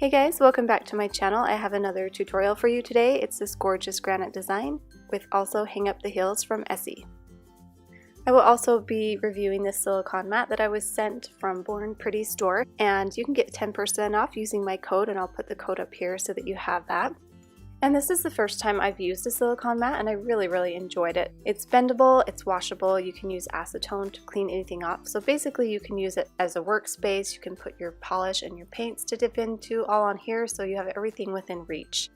Hey guys, welcome back to my channel. I have another tutorial for you today. It's this gorgeous granite design with also Hang Up the Heels from Essie. I will also be reviewing this silicone mat that I was sent from Born Pretty store, and you can get 10% off using my code, and I'll put the code up here so that you have that. And this is the first time I've used a silicone mat, and I really enjoyed it. It's bendable, it's washable, you can use acetone to clean anything off. So basically you can use it as a workspace, you can put your polish and your paints to dip into all on here, so you have everything within reach.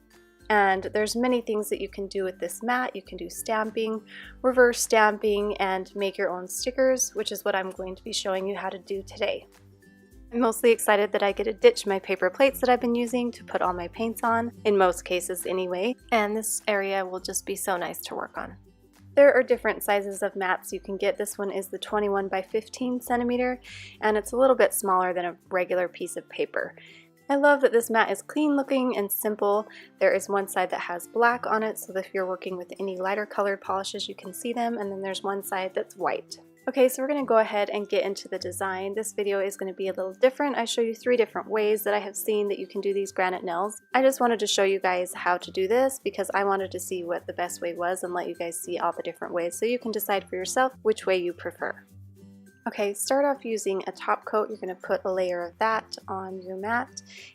And there's many things that you can do with this mat. You can do stamping, reverse stamping, and make your own stickers, which is what I'm going to be showing you how to do today. I'm mostly excited that I get to ditch my paper plates that I've been using to put all my paints on, in most cases anyway, and this area will just be so nice to work on. There are different sizes of mats you can get. This one is the 21 by 15 centimeter, and it's a little bit smaller than a regular piece of paper. I love that this mat is clean looking and simple. There is one side that has black on it, so that if you're working with any lighter colored polishes you can see them, and then there's one side that's white. Okay, so we're going to go ahead and get into the design. This video is going to be a little different. I show you 3 different ways that I have seen that you can do these granite nails. I just wanted to show you guys how to do this because I wanted to see what the best way was and let you guys see all the different ways so you can decide for yourself which way you prefer. Okay, start off using a top coat. You're going to put a layer of that on your mat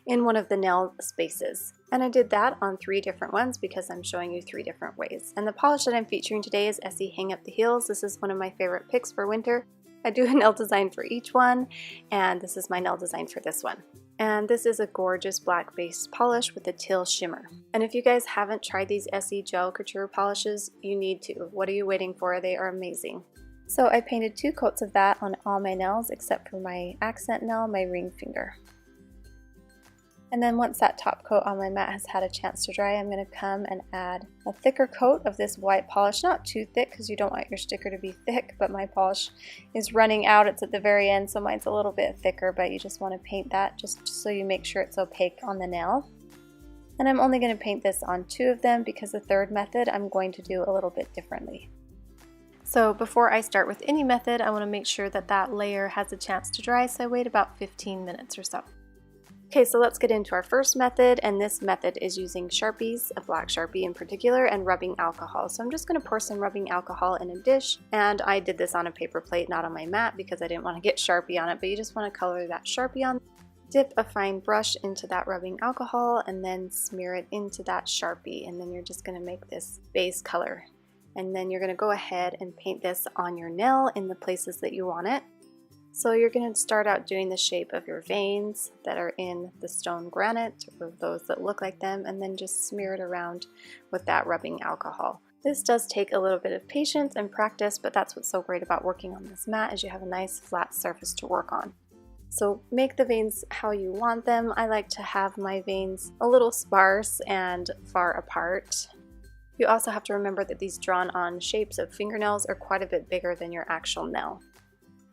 in one of the nail spaces. And I did that on 3 different ones because I'm showing you 3 different ways. And the polish that I'm featuring today is Essie Hang Up the Heels. This is one of my favorite picks for winter. I do a nail design for each one, and this is my nail design for this one. And this is a gorgeous black based polish with a teal shimmer. And if you guys haven't tried these Essie gel couture polishes, you need to. What are you waiting for? They are amazing. So I painted 2 coats of that on all my nails except for my accent nail, my ring finger. And then once that top coat on my mat has had a chance to dry, I'm going to come and add a thicker coat of this white polish. Not too thick because you don't want your sticker to be thick, but my polish is running out. It's at the very end, so mine's a little bit thicker, but you just want to paint that just so you make sure it's opaque on the nail. And I'm only going to paint this on 2 of them because the third method I'm going to do a little bit differently. So before I start with any method, I want to make sure that that layer has a chance to dry, so I wait about 15 minutes or so. Okay, so let's get into our first method, and this method is using Sharpies, a black Sharpie in particular, and rubbing alcohol. So I'm just going to pour some rubbing alcohol in a dish, and I did this on a paper plate, not on my mat, because I didn't want to get Sharpie on it, but you just want to color that Sharpie on. Dip a fine brush into that rubbing alcohol, and then smear it into that Sharpie, and then you're just going to make this base color. And then you're going to go ahead and paint this on your nail in the places that you want it. So you're going to start out doing the shape of your veins that are in the stone granite, or those that look like them, and then just smear it around with that rubbing alcohol. This does take a little bit of patience and practice, but that's what's so great about working on this mat, is you have a nice flat surface to work on. So make the veins how you want them. I like to have my veins a little sparse and far apart. You also have to remember that these drawn on shapes of fingernails are quite a bit bigger than your actual nail.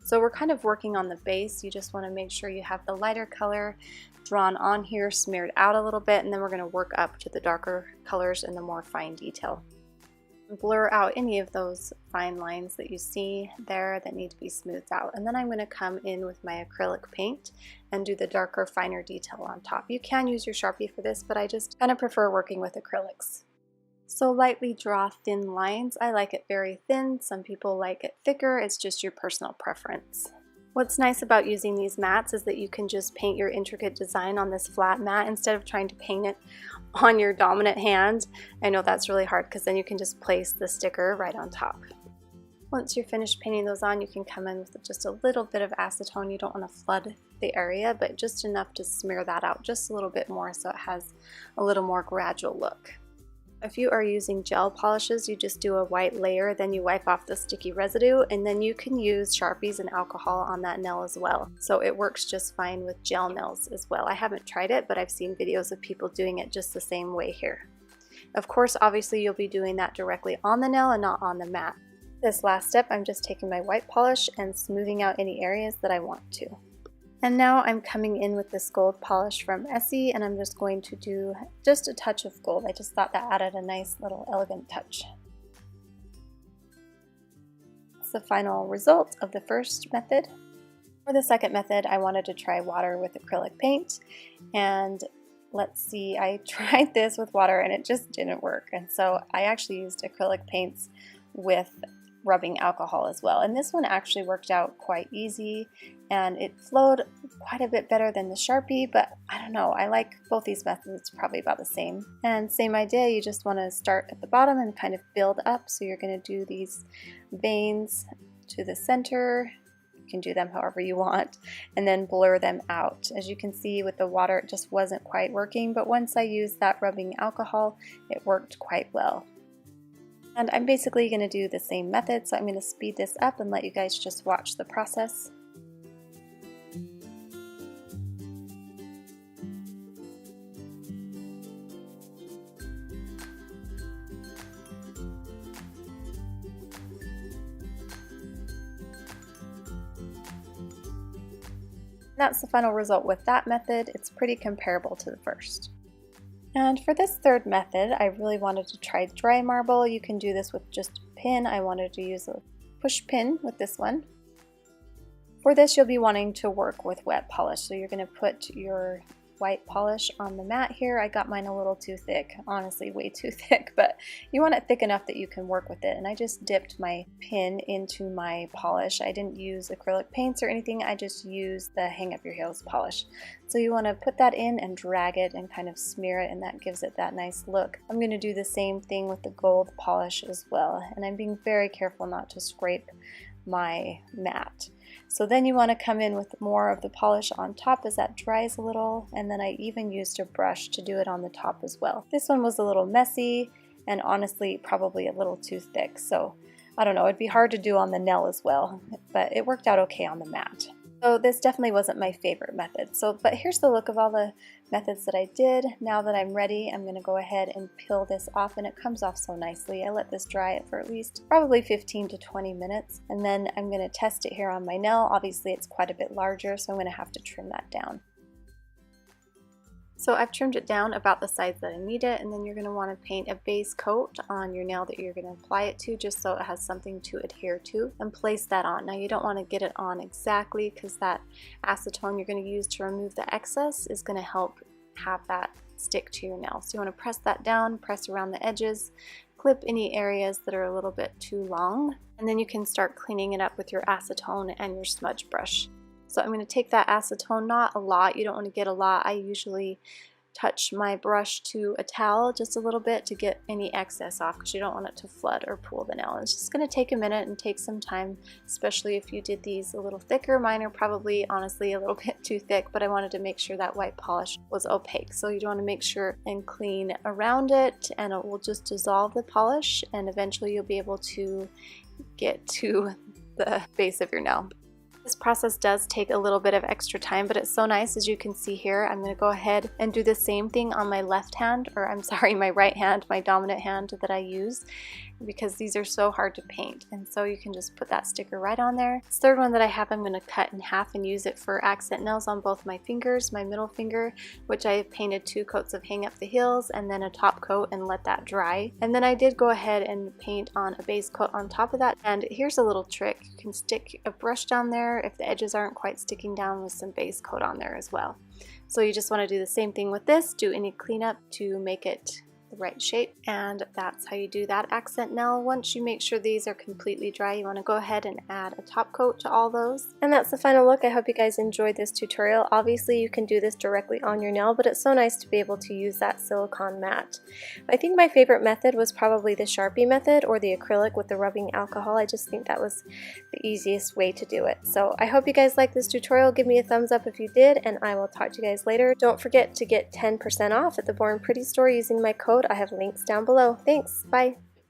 So we're kind of working on the base. You just want to make sure you have the lighter color drawn on here, smeared out a little bit, and then we're going to work up to the darker colors and the more fine detail. Blur out any of those fine lines that you see there that need to be smoothed out. And then I'm going to come in with my acrylic paint and do the darker, finer detail on top. You can use your Sharpie for this, but I just kind of prefer working with acrylics. So lightly draw thin lines. I like it very thin. Some people like it thicker. It's just your personal preference. What's nice about using these mats is that you can just paint your intricate design on this flat mat instead of trying to paint it on your dominant hand. I know that's really hard because then you can just place the sticker right on top. Once you're finished painting those on, you can come in with just a little bit of acetone. You don't want to flood the area, but just enough to smear that out just a little bit more so it has a little more gradual look. If you are using gel polishes, you just do a white layer, then you wipe off the sticky residue, and then you can use Sharpies and alcohol on that nail as well. So it works just fine with gel nails as well. I haven't tried it, but I've seen videos of people doing it just the same way here. Of course, obviously you'll be doing that directly on the nail and not on the mat. This last step, I'm just taking my white polish and smoothing out any areas that I want to. And now I'm coming in with this gold polish from Essie, and I'm just going to do just a touch of gold. I just thought that added a nice little elegant touch. That's the final result of the first method. For the second method, I wanted to try water with acrylic paint, and let's see, I tried this with water and it just didn't work. And so I actually used acrylic paints with rubbing alcohol as well. And this one actually worked out quite easy and it flowed quite a bit better than the Sharpie, but I don't know, I like both these methods. It's probably about the same. And same idea, you just want to start at the bottom and kind of build up. So you're going to do these veins to the center. You can do them however you want and then blur them out. As you can see with the water, it just wasn't quite working, but once I used that rubbing alcohol, it worked quite well. And I'm basically going to do the same method, so I'm going to speed this up and let you guys just watch the process. That's the final result with that method. It's pretty comparable to the first. And for this third method, I really wanted to try dry marble. You can do this with just a pin. I wanted to use a push pin with this one. For this, you'll be wanting to work with wet polish. So you're going to put your white polish on the mat here. I got mine a little too thick, honestly way too thick, but you want it thick enough that you can work with it. And I just dipped my pin into my polish. I didn't use acrylic paints or anything, I just used the hang up your heels polish. So you want to put that in and drag it and kind of smear it, and that gives it that nice look. I'm going to do the same thing with the gold polish as well, and I'm being very careful not to scrape my mat. So then you want to come in with more of the polish on top as that dries a little, and then I even used a brush to do it on the top as well. This one was a little messy and honestly probably a little too thick, so I don't know, it'd be hard to do on the nail as well, but it worked out okay on the mat. So this definitely wasn't my favorite method. But here's the look of all the methods that I did. Now that I'm ready, I'm going to go ahead and peel this off, and it comes off so nicely. I let this dry for at least probably 15 to 20 minutes, and then I'm going to test it here on my nail. Obviously it's quite a bit larger, so I'm going to have to trim that down. So I've trimmed it down about the size that I need it, and then you're going to want to paint a base coat on your nail that you're going to apply it to, just so it has something to adhere to, and place that on. Now you don't want to get it on exactly, because that acetone you're going to use to remove the excess is going to help have that stick to your nail. So you want to press that down, press around the edges, clip any areas that are a little bit too long, and then you can start cleaning it up with your acetone and your smudge brush. So I'm going to take that acetone, not a lot, you don't want to get a lot. I usually touch my brush to a towel just a little bit to get any excess off, because you don't want it to flood or pool the nail. It's just going to take a minute and take some time, especially if you did these a little thicker. Mine are probably honestly a little bit too thick, but I wanted to make sure that white polish was opaque. So you want to make sure and clean around it, and it will just dissolve the polish, and eventually you'll be able to get to the base of your nail. This process does take a little bit of extra time, but it's so nice. As you can see here, I'm going to go ahead and do the same thing on my left hand, or I'm sorry, my right hand, my dominant hand that I use, because these are so hard to paint. And so you can just put that sticker right on there. This third one that I have, I'm going to cut in half and use it for accent nails on both my fingers, my middle finger, which I painted 2 coats of hang up the heels and then a top coat and let that dry. And then I did go ahead and paint on a base coat on top of that. And here's a little trick. You can stick a brush down there if the edges aren't quite sticking down, with some base coat on there as well. So you just want to do the same thing with this, do any cleanup to make it the right shape, and that's how you do that accent nail. Once you make sure these are completely dry, you want to go ahead and add a top coat to all those. And that's the final look. I hope you guys enjoyed this tutorial. Obviously you can do this directly on your nail, but it's so nice to be able to use that silicone mat. I think my favorite method was probably the Sharpie method, or the acrylic with the rubbing alcohol. I just think that was the easiest way to do it. So I hope you guys liked this tutorial. Give me a thumbs up if you did, and I will talk to you guys later. Don't forget to get 10% off at the Born Pretty store using my code. I have links down below. Thanks, bye!